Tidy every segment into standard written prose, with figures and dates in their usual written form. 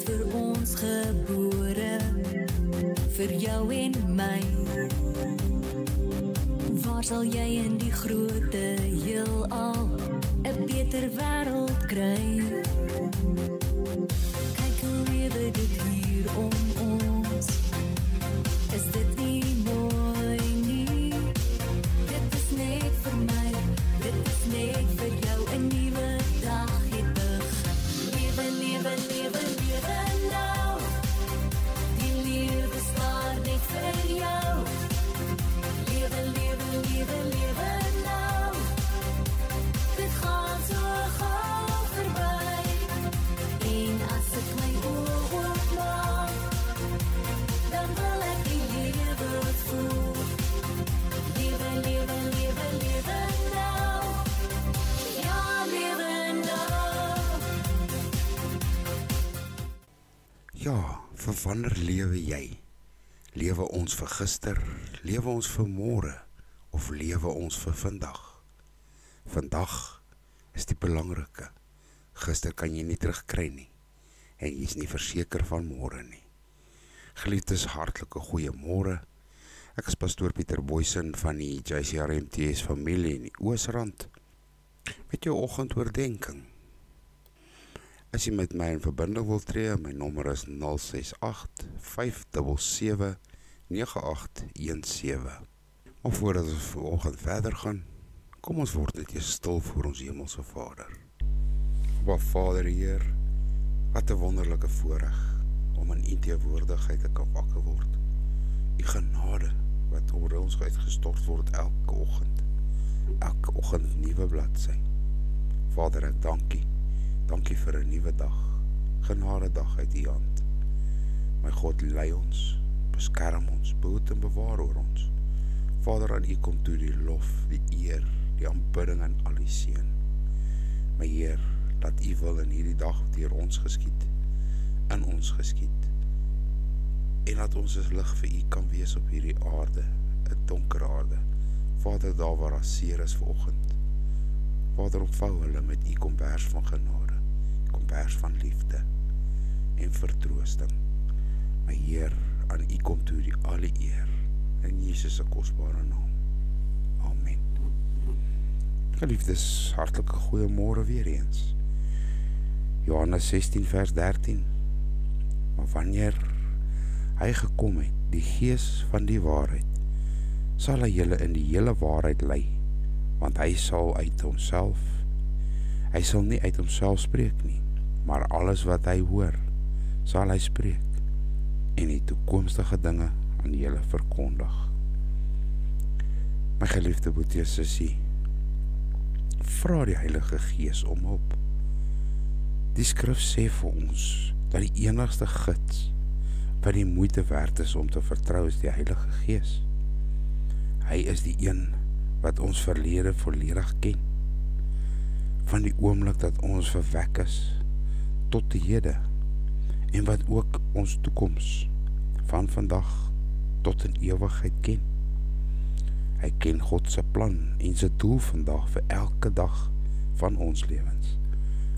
vir ons gebore, vir jou en my. Waar sal jy in die grote heelal 'n beter wêreld kry? Kyk hoe lewe dit hier om ons. Is dit nie mooi nie? Dit is net vir my, dit is net vir jou 'n nuwe dag het begin. Lewe, lewe, lewe, lewe nou. Die lewe staar net vir jou. Lewe, lewe, lewe, lewe nou. Dit gaan so gou verby. En as ek my oë oopmaak, dan wil ek die lewe voel. Lewe, lewe, lewe, lewe nou. Ja, lewe nou. Ja, vir wanneer lewe jy? Lewe ons vir gister, lewe ons vir môre, of lewe ons vir vandag? Vandag is die belangrike. Gister kan jy nie terugkry nie, en jy is nie verseker van môre nie. Geliefdes, hartlike goeiemôre. Ek is pastoor Pieter Boysen van die JCRMTS familie in die Oosrand, met jou oggendoordenkings. As jy met my in verbinding wil tree, my nommer is 068-577-9817. Maar voordat ons vanoggend verder gaan, kom ons word net eers stil voor ons hemelse Vader. Wat Vader Heer, wat 'n wonderlike voorreg om in U teenwoordigheid te kan wakker word. U genade wat oor ons uitgestort word elke oggend nuwe bladsy. Vader, ek dank U. Dankie vir 'n nuwe dag, genade dag uit U hand. My God, lei ons, beskerm ons, behoed en bewaar oor ons. Vader, aan U kom toe die lof, die eer, die aanbidding en al die seën. My Heer, laat U wil in hierdie dag deur ons geskied, in ons geskied. En laat ons as lig vir U kan wees op hierdie aarde, 'n donker aarde. Vader, daar waar daar seer is vanoggend. Vader, opvou hulle met U kombers van genade, kombers van liefde en vertroosting. My Heer, aan U kom toe die alle eer, in Jesus se kosbare naam. Amen. Geliefdes, hartlike goeiemôre weer eens. Johannes 16 vers 13. Maar wanneer hy gekom het, die Gees van die waarheid, sal hy julle in die hele waarheid lei, want hy sal nie uit homself spreek nie, maar alles wat hy hoor, sal hy spreek, en die toekomstige dinge aan julle verkondig. My geliefde broer en sussie, vra die Heilige Gees om hulp. Die skrif sê vir ons, dat die enigste gids, wat die moeite werd is om te vertrou, is die Heilige Gees. Hy is die een, wat ons verlede volledig ken, van die oomblik dat ons verwek is, tot die hede, en wat ook ons toekoms, van vandag tot in ewigheid ken. Hy ken God se plan en sy doel vandag vir elke dag van ons lewens.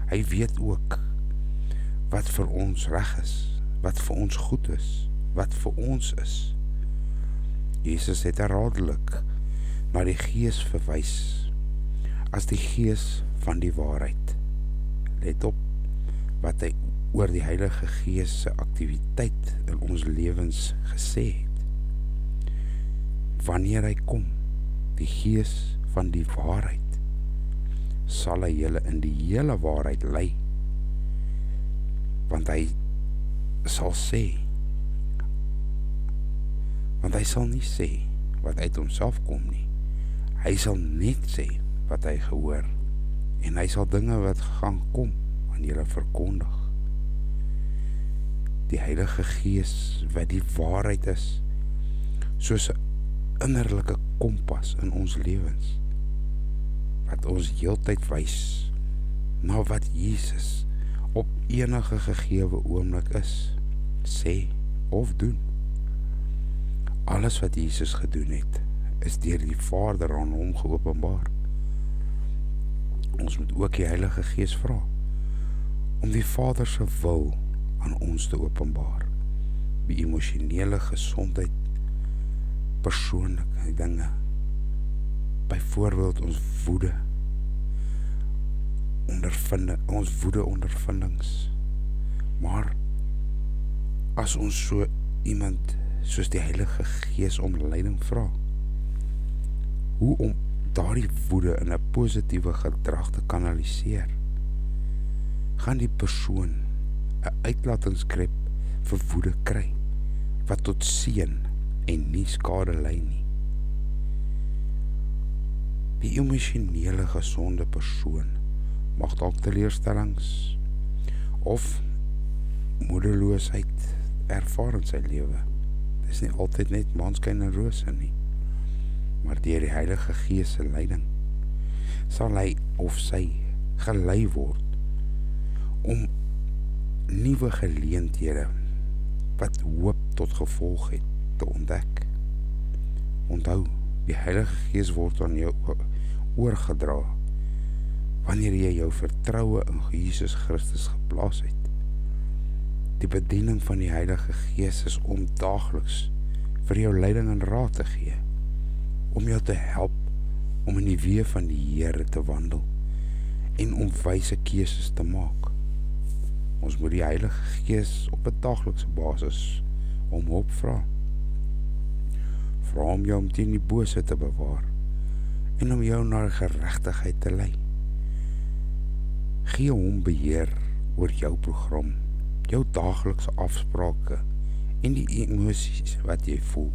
Hy weet ook wat vir ons reg is, wat vir ons goed is, wat vir ons is. Jesus het herhaaldelik na die Gees verwys as die Gees van die waarheid. Let op wat hy oor die Heilige Gees se aktiwiteit in ons lewens gesê het. Wanneer hy kom, die Gees van die waarheid, sal hy julle in die hele waarheid lei, want hy sal nie sê wat uit homself kom nie. Hy sal net sê wat hy gehoor, en hy sal dinge wat gaan kom aan julle verkondig. Die Heilige Gees wat die waarheid is, soos 'n innerlike kompas in ons lewens, wat ons heeltyd wys na wat Jesus op enige gegewe oomblik is, sê of doen. Alles wat Jesus gedoen het, is deur die Vader aan hom geopenbaar. Ons moet ook die Heilige Gees vra, om die Vader se wil aan ons te openbaar. Die emosionele gesondheid, persoonlike dinge, byvoorbeeld ons woede ondervindings. Maar as ons so iemand soos die Heilige Gees om leiding vra, hoe om daardie woede in 'n positiewe gedrag te kanaliseer, gaan die persoon 'n uitlatingskrep vir woede kry, wat tot seën en nie skade lei nie. Die emosionele gesonde persoon mag dalk teleurstellings of moedeloosheid ervaar in sy lewe. Dit is nie altyd net maanskyn en rose nie, maar deur die Heilige Gees se leiding sal hy of sy gelei word om nuwe geleenthede wat hoop tot gevolg het te ontdek. Onthou, die Heilige Gees word aan jou oorgedra wanneer jy jou vertroue in Jesus Christus geplaas het. Die bediening van die Heilige Gees is om daagliks vir jou leiding en raad te gee, om jou te help om in die weë van die Here te wandel en om wyse keuses te maak. Ons moet die Heilige Gees op 'n daaglikse basis om hulp vra. Vra om jou om teen die bose te bewaar en om jou na geregtigheid te lei. Gee hom beheer oor jou program, jou daaglikse afsprake en die emosies wat jy voel.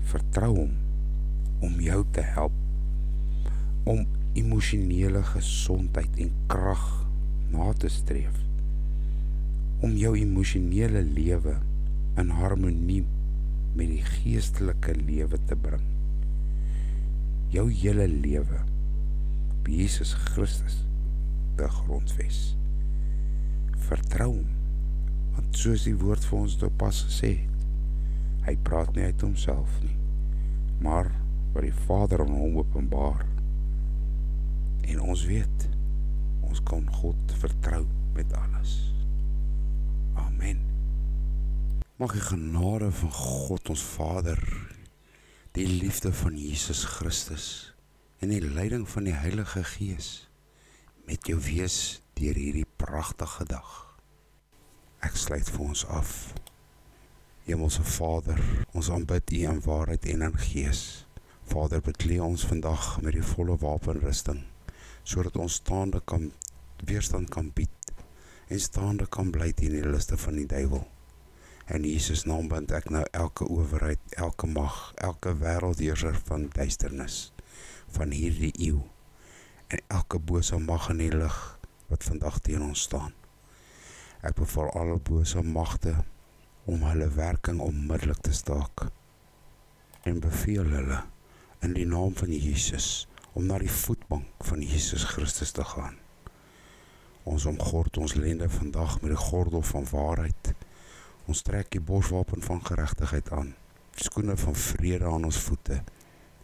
Vertrou hom om jou te help om emosionele gesondheid en krag na te streef, om jou emosionele lewe in harmonie met die geestelike lewe te bring. Jou hele lewe op Jesus Christus te grondves. Vertrou hom, want soos die woord vir ons pas gesê het, hy praat nie uit homself nie, maar wat die Vader aan hom openbaar. En ons weet, ons kan God vertrou met alles. Amen. Mag die genade van God ons Vader, die liefde van Jesus Christus en die leiding van die Heilige Gees met jou wees deur hierdie pragtige dag. Ek sluit vir ons af. Hemelse Vader, ons aanbid U in waarheid en in gees. Vader, beklee ons vandag met die volle wapenrusting, sodat ons staande weerstand kan bied en staande kan bly teen die liste van die duiwel. In Jesus naam bind ek nou elke owerheid, elke mag, elke wêreldheerser van duisternis van hierdie eeu en elke bose mag in die lig wat vandag teen ons staan. Ek beval alle bose magte om hulle werking onmiddellik te staak en beveel hulle in die naam van Jesus om na die voetbank van Jesus Christus te gaan. Ons omgord ons lende vandag met die gordel van waarheid. Ons trek die borswapen van geregtigheid aan, skoene van vrede aan ons voete,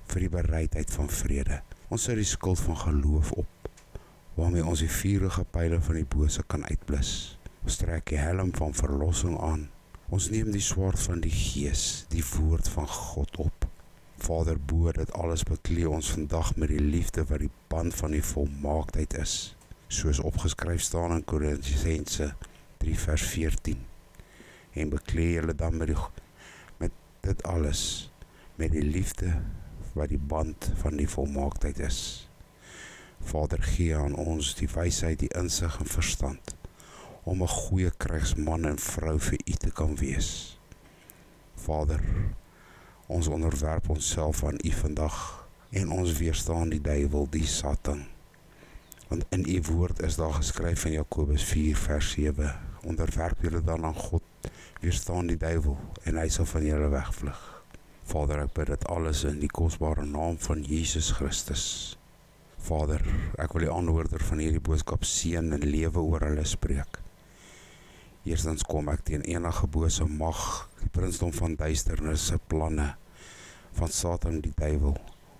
vir die bereidheid van vrede. Ons sit die skild van geloof op, waarmee ons die vurige pyle van die bose kan uitblus. Ons trek die helm van verlossing aan. Ons neem die swaard van die Gees, die woord van God op. Vader, bo dit alles beklee ons vandag met die liefde wat die band van die volmaaktheid is, soos opgeskryf staan in Korintiërs 3 vers 14. En beklee julle dan met dit alles, met die liefde wat die band van die volmaaktheid is. Vader, gee aan ons die wysheid, die insig en verstand, om 'n goeie krygsman en vrou vir U te kan wees. Vader, ons onderwerp onsself aan U vandag, en ons weerstaan die duiwel, die Satan. Want in U woord is daar geskryf in Jakobus 4 vers 7, onderwerp julle dan aan God, weerstaan die duiwel, en hy sal van julle wegvlug. Vader, ek bid dit alles in die kosbare naam van Jesus Christus. Vader, ek wil die aanhoorder van hierdie boodskap seën en lewe oor hulle spreek. Eerstens kom ek teen enige bose mag, die prinsdom van duisternis, se planne van Satan die duiwel,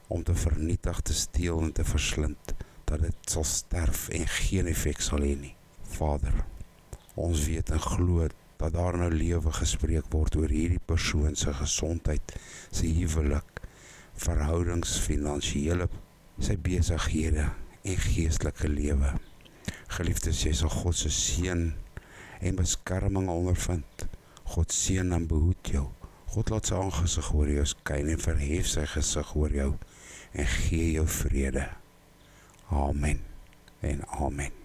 om te vernietig, te steel en te verslind, dat dit sal sterf en geen effek sal hê nie. Vader, Ons weet en glo dat daar nou lewe gespreek word oor hierdie persoon se gesondheid, sy huwelik, verhoudings, finansiële, sy besighede en geestelike lewe. Geliefdes, jy sal God se seën en beskerming ondervind. God seën en behoed jou. God laat sy aangesig oor jou skyn en verhef sy gesig oor jou en gee jou vrede. Amen en amen.